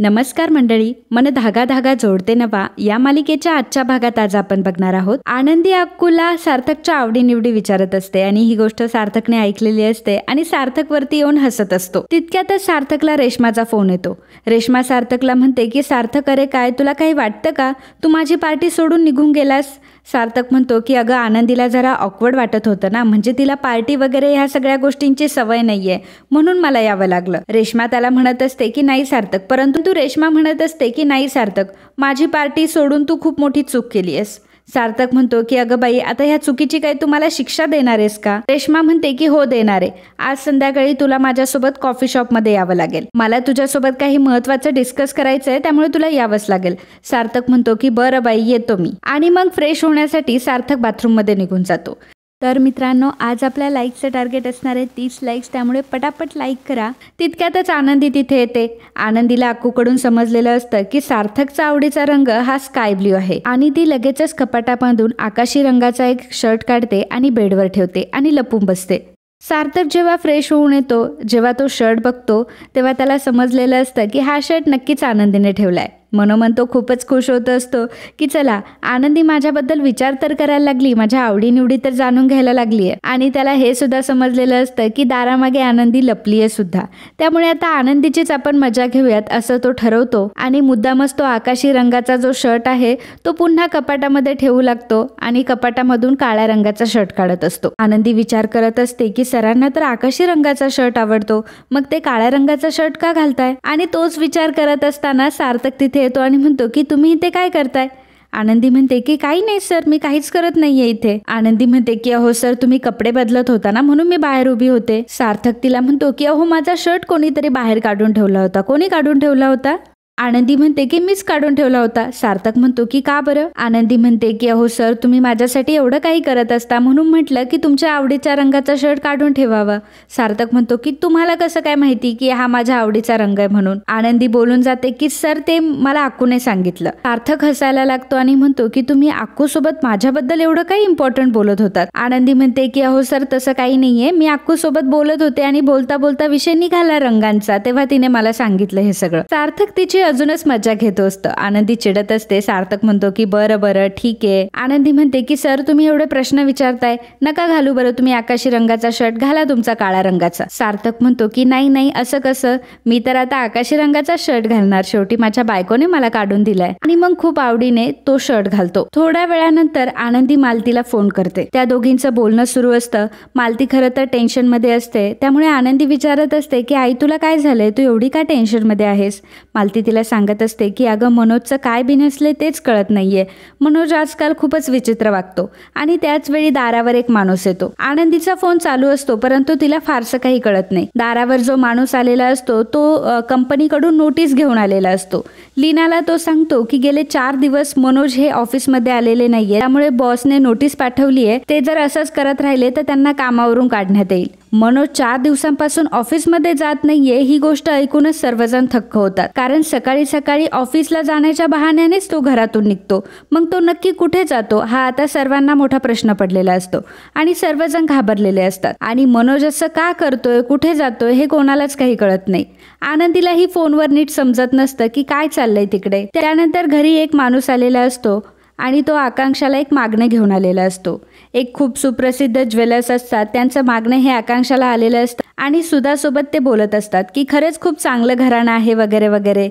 नमस्कार मंडळी, मन धागा धागा जोडते नवा या मालिकेच्या आजच्या भागात आज आपण बघणार आहोत. आनंदी अक्कूला सार्थकच्या आवडीनिवडी विचारत असते आणि ही गोष्ट सार्थकने ऐकलेली असते आणि सार्थक वरती येऊन हसत असतो. तितक्यातच सार्थकला रेश्माचा फोन येतो. रेश्मा सार्थकला म्हणते की सार्थक, अरे काय तुला काही वाटतं का, तू माझी पार्टी सोडून निघून गेलास. सार्थक म्हणतो की अगं आनंदीला जरा ऑकवर्ड वाटत होतं ना, म्हणजे तिला पार्टी वगैरे ह्या सगळ्या गोष्टींची सवय नाहीये म्हणून मला यावं लागलं. रेश्मा त्याला म्हणत असते की नाही सार्थक, परंतु रेश्मा म्हणत असते की नाही सार्थक, माझी पार्टी सोडून तू खूप मोठी चूक केली आहेस. सार्थक म्हणतो की अगं बाई, आता ह्या चुकीची काही तू मला शिक्षा देणार आहेस का. रेश्मा म्हणते की हो देणार आहे. आज संध्याकाळी तुला माझ्यासोबत कॉफी शॉपमध्ये यावं लागेल. मला तुझ्यासोबत काही महत्त्वाचं डिस्कस करायचं आहे, त्यामुळे तुला यावंच लागेल. सार्थक म्हणतो की बरं बाई, येतो मी. आणि मग फ्रेश होण्यासाठी सार्थक बाथरूममध्ये निघून जातो. तर मित्रांनो, आज आपल्या लाईकचं टार्गेट असणार आहे 30 लाईक्स, त्यामुळे पटापट लाईक करा. तितक्यातच आनंदी तिथे येते. आनंदीला अक्कूकडून समजलेलं असतं की सार्थकचा आवडीचा रंग हा स्काय ब्ल्यू आहे आणि ती लगेचच कपाटामधून आकाशी रंगाचा एक शर्ट काढते आणि बेडवर ठेवते आणि लपून बसते. सार्थक जेव्हा फ्रेश होऊन येतो, जेव्हा तो शर्ट बघतो तेव्हा त्याला समजलेलं असतं की हा शर्ट नक्कीच आनंदीने ठेवलाय. मनोमन तो खूपच खुश होत असतो की चला, आनंदी माझ्याबद्दल विचार तर करायला लागली, माझ्या आवडीनिवडी तर जाणून घ्यायला लागली आहे. आणि त्याला हे सुद्धा समजलेलं असतं की दारामागे आनंदी लपली आहे सुद्धा, त्यामुळे आता आनंदीचीच आपण मजा घेऊयात असं तो ठरवतो आणि मुद्दामच तो आकाशी रंगाचा जो शर्ट आहे तो पुन्हा कपाटामध्ये ठेवू लागतो आणि कपाटामधून काळ्या रंगाचा शर्ट काढत असतो. आनंदी विचार करत असते की सरांना तर आकाशी रंगाचा शर्ट आवडतो, मग ते काळ्या रंगाचा शर्ट का घालताय. आणि तोच विचार करत असताना सार्थक तिथे येतो आणि म्हणतो की तुम्ही इथे काय करताय. आनंदी म्हणते की काही नाही सर, मी काहीच करत नाहीये इथे. आनंदी म्हणते की अहो सर, तुम्ही कपडे बदलत होता ना म्हणून मी बाहेर उभी होते. सार्थक तिला म्हणतो की अहो माझा शर्ट कोणीतरी बाहेर काढून ठेवला होता. कोणी काढून ठेवला होता. आनंदी म्हणते की मीच काढून ठेवला होता. सार्थक म्हणतो की का बरं. आनंदी म्हणते की अहो सर, तुम्ही माझ्यासाठी एवढं काही करत असता म्हणून म्हटलं की तुमच्या आवडीच्या रंगाचा शर्ट काढून ठेवावा. सार्थक म्हणतो की तुम्हाला कसं काय माहिती की हा माझ्या आवडीचा रंग आहे म्हणून. आनंदी बोलून जाते की सर, ते मला अक्कूने सांगितलं. सार्थक हसायला लागतो आणि म्हणतो की तुम्ही अक्कू सोबत माझ्याबद्दल एवढं काही इम्पॉर्टंट बोलत होतात. आनंदी म्हणते की अहो सर, तसं काही नाहीये, मी अक्कू सोबत बोलत होते आणि बोलता बोलता विषय निघाला रंगांचा, तेव्हा तिने मला सांगितलं हे सगळं. सार्थक तिची अजूनच मजा घेत असतं. आनंदी चिडत असते. सार्थक म्हणतो की बरं बरं ठीक आहे. आनंदी म्हणते की सर, तुम्ही एवढे प्रश्न विचारताय, नका घालू बरं, तुम्ही आकाशी रंगाचा शर्ट घाला तुमचा काळ्या रंगाचा. सार्थक म्हणतो की नाही नाही, असं कसं, मी तर आता आकाशी रंगाचा शर्ट घालणार, शेवटी माझ्या बायकोने मला काढून दिलाय. आणि मग खूप आवडीने तो शर्ट घालतो. थोड्या वेळानंतर आनंदी मालतीला फोन करते. त्या दोघींचं बोलणं सुरू असतं. मालती खरं तर टेन्शन मध्ये असते, त्यामुळे आनंदी विचारत असते की आई तुला काय झालंय, तू एवढी का टेन्शन मध्ये आहेस. मालती तिला सांगत असते की अगं मनोजचं काय बिनसले तेच कळत नाहीये. मनोज आजकाल खूपच विचित्र वागतो. आणि त्याच वेळी दारावर एक माणूस येतो. आनंदीचा फोन चालू असतो, परंतु तिला फारसं काही कळत नाही. दारावर जो माणूस आलेला असतो तो कंपनीकडून नोटीस घेऊन आलेला असतो. लीनाला तो सांगतो की गेले 4 दिवस मनोज हे ऑफिसमध्ये आलेले नाहीये, त्यामुळे बॉसने नोटीस पाठवली आहे, ते जर असंच करत राहिले तर त्यांना कामावरून काढण्यात येईल. मनोज 4 दिवसांपासून ऑफिसमध्ये जात नाहीये ही गोष्ट ऐकूनच सर्वजण थक्क होतात, कारण सकाळी सकाळी ऑफिसला जाण्याच्या बहाण्यानेच तो घरातून निघतो. मग तो नक्की कुठे जातो हा आता सर्वांना मोठा प्रश्न पडलेला असतो आणि सर्वजण घाबरलेले असतात. आणि मनोज असं का करतोय, कुठे जातोय हे कोणालाच काही कळत नाही. आनंदीलाही फोनवर नीट समजत नसतं की काय चाललंय तिकडे. त्यानंतर घरी एक माणूस आलेला असतो आणि तो आकांक्षाला एक मागणं घेऊन आलेला असतो. एक खूप सुप्रसिद्ध ज्वेलर्स असतात, त्यांचं मागणं हे आकांक्षाला आलेलं असतं आणि सुधासोबत ते बोलत असतात की खरंच खूप चांगलं घराणं आहे वगैरे वगैरे.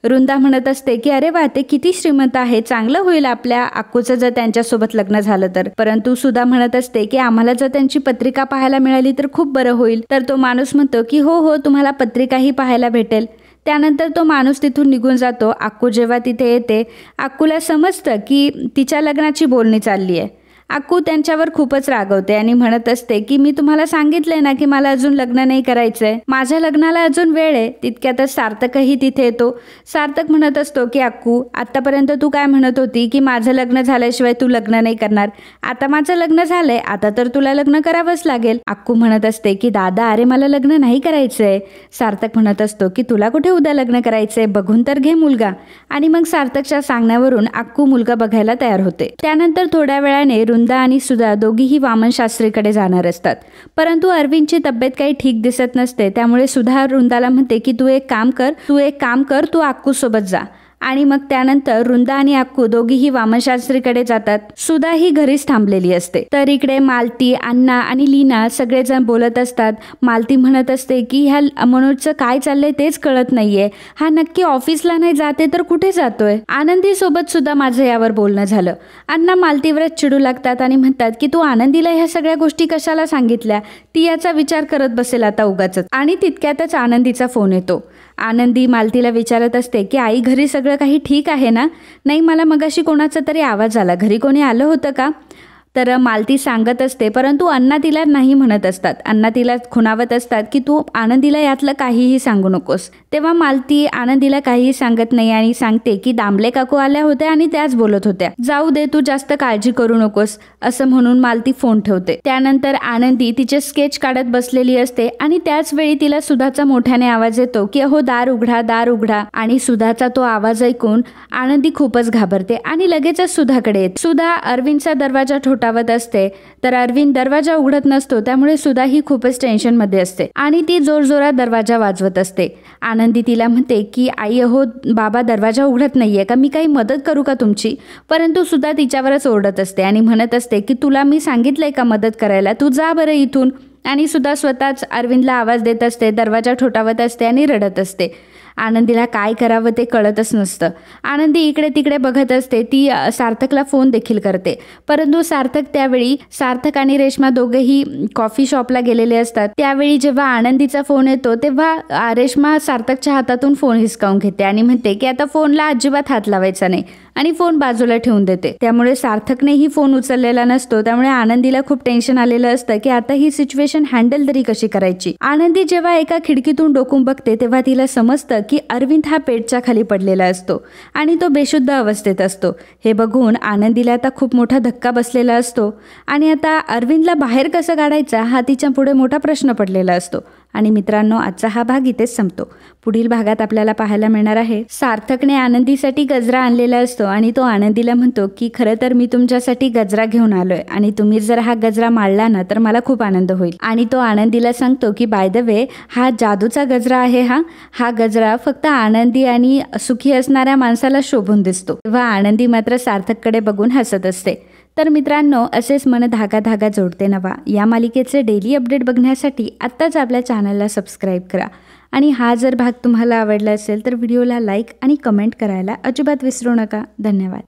वृंदा म्हणत असते की अरे वा, ते किती श्रीमंत आहे, चांगलं होईल आपल्या अक्कूचं जर त्यांच्यासोबत लग्न झालं तर. परंतु सुधा म्हणत असते की आम्हाला जर त्यांची पत्रिका पाहायला मिळाली तर खूप बरं होईल. तर तो माणूस म्हणतो की हो हो, तुम्हाला पत्रिकाही पाहायला भेटेल. त्यानंतर तो माणूस तिथून निघून जातो. अक्कू जेव्हा तिथे येते, अक्कूला समजतं की तिच्या लग्नाची बोलणी चालली आहे. अक्कू त्यांच्यावर खूपच रागवते आणि म्हणत असते की मी तुम्हाला सांगितलंय ना की मला अजून लग्न नाही करायचंय, माझ्या लग्नाला अजून वेळ आहे. तितक्यातच सार्थकही तिथे येतो. सार्थक म्हणत असतो की अक्कू, आतापर्यंत तू काय म्हणत होती की माझं लग्न झाल्याशिवाय तू लग्न नाही करणार, आता माझं लग्न झालंय, आता तर तुला लग्न करावंच लागेल. अक्कू म्हणत असते की दादा, अरे मला लग्न नाही करायचंय. सार्थक म्हणत असतो की तुला कुठे उद्या लग्न करायचंय, बघून तर घे मुलगा. आणि मग सार्थकच्या सांगण्यावरून अक्कू मुलगा बघायला तयार होते. त्यानंतर थोड्या वेळाने वृंदा आणि सुधा दोघीही वामन शास्त्रीकडे जाणार असतात. परंतु अरविंदची तब्येत काही ठीक दिसत नसते. त्यामुळे सुधा वृंदाला म्हणते की तू एक काम कर, तू अक्कूसोबत जा. आणि मग त्यानंतर वृंदा आणि अक्कू दोघीही वामनशास्त्रीकडे जातात. सुधा ही घरीच थांबलेली असते. तर इकडे मालती, अण्णा आणि लीना सगळेजण बोलत असतात. मालती म्हणत असते की ह्या मनोजचं काय चाललंय तेच कळत नाहीये. हा नक्की ऑफिसला नाही जाते तर कुठे जातोय. आनंदी सोबत सुद्धा माझं यावर बोलणं झालं. अण्णा मालतीवरच चिडू लागतात आणि म्हणतात की तू आनंदीला ह्या सगळ्या गोष्टी कशाला सांगितल्या. ती याचा विचार करत बसेल आता उगाच. आणि तितक्यातच आनंदीचा फोन येतो. आनंदी मालतीला विचारत असते की आई घरी सगळं काही ठीक आहे ना. नाही, मला मगाशी कोणाचा तरी आवाज आला. घरी कोणी आलं होतं का. तर मालती सांगत असते. परंतु अण्णा तिला नाही म्हणत असतात. अण्णा तिला खुणावत असतात की तू आनंदीला यातलं काहीही सांगू नकोस. तेव्हा मालती आनंदीला काहीही सांगत नाही आणि सांगते की दामले काकू आल्या होत्या आणि त्याच बोलत होत्या. जाऊ दे, तू जास्त काळजी करू नकोस असं म्हणून मालती फोन ठेवते. त्यानंतर आनंदी तिचे स्केच काढत बसलेली असते आणि त्याच वेळी तिला सुधाचा मोठ्याने आवाज येतो की अहो दार उघडा, दार उघडा. आणि सुधाचा तो आवाज ऐकून आनंदी खूपच घाबरते आणि लगेचच सुधाकडे येते. सुधा अरविंदचा दरवाजा ठोठावत असते. तर अरविंद दरवाजा उघडत नसतो. त्यामुळे सुधा ही खूपच टेन्शनमध्ये असते आणि ती जोरजोरात दरवाजा वाजवत असते. आनंदी तिला म्हणते की आई अहो बाबा दरवाजा उघडत नाहीये का, मी काही मदत करू का तुमची. परंतु सुधा तिच्यावरच ओरडत असते आणि म्हणत असते की तुला मी सांगितलंय का मदत करायला, तू जा बरं इथून. आणि सुद्धा स्वतःच अरविंदला आवाज देत असते, दरवाजा ठोठावत असते आणि रडत असते. आनंदीला काय करावं ते कळतच नसतं. आनंदी इकडे तिकडे बघत असते. ती सार्थकला फोन देखील करते. परंतु सार्थक आणि रेश्मा दोघेही कॉफी शॉपला गेलेले असतात. त्यावेळी जेव्हा आनंदीचा फोन येतो तेव्हा रेश्मा सार्थकच्या हातातून फोन हिसकावून घेते आणि म्हणते की आता फोनला अजिबात हात लावायचा नाही आणि फोन बाजूला ठेवून देते. त्यामुळे सार्थकनेही फोन उचललेला नसतो. त्यामुळे आनंदीला खूप टेन्शन आलेलं असतं की आता ही सिच्युएशन हँडल तरी कशी करायची. आनंदी जेव्हा एका खिडकीतून डोकून बघते तेव्हा तिला समजतं की अरविंद हा पेटच्या खाली पडलेला असतो आणि तो बेशुद्ध अवस्थेत असतो. हे बघून आनंदीला आता खूप मोठा धक्का बसलेला असतो आणि आता अरविंदला बाहेर कसं काढायचा हा तिच्या पुढे मोठा प्रश्न पडलेला असतो. आणि मित्रांनो, आजचा हा भाग इथेच संपतो. पुढील भागात आपल्याला पाहायला मिळणार आहे सार्थकने आनंदीसाठी गजरा आणलेला असतो आणि तो आनंदीला म्हणतो की खरं तर मी तुमच्यासाठी गजरा घेऊन आलोय आणि तुम्ही जर हा गजरा माळला ना तर मला खूप आनंद होईल. आणि तो आनंदीला सांगतो की बाय द वे हा जादूचा गजरा आहे. हा गजरा फक्त आनंदी आणि सुखी असणाऱ्या माणसाला शोभून दिसतो. तेव्हा आनंदी मात्र सार्थककडे बघून हसत असते. तर मित्रांनो, असेच मन धागा धागा जोडते नवा या मालिकेचे डेली अपडेट बघण्यासाठी आत्ताच आपल्या चॅनलला सबस्क्राईब करा. आणि हा जर भाग तुम्हाला आवडला असेल तर व्हिडिओला लाईक आणि कमेंट करायला अजिबात विसरू नका. धन्यवाद.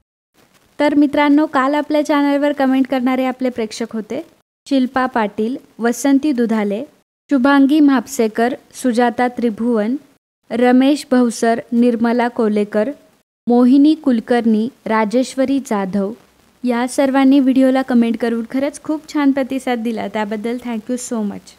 तर मित्रांनो, काल आपल्या चॅनलवर कमेंट करणारे आपले प्रेक्षक होते शिल्पा पाटील, वसंती दुधाले, शुभांगी म्हापसेकर, सुजाता त्रिभुवन, रमेश भवसर, निर्मला कोलेकर, मोहिनी कुलकर्णी, राजेश्वरी जाधव या सर्वांनी व्हिडिओला कमेंट करून खरंच खूप छान प्रतिसाद दिला. त्याबद्दल थँक्यू सो मच.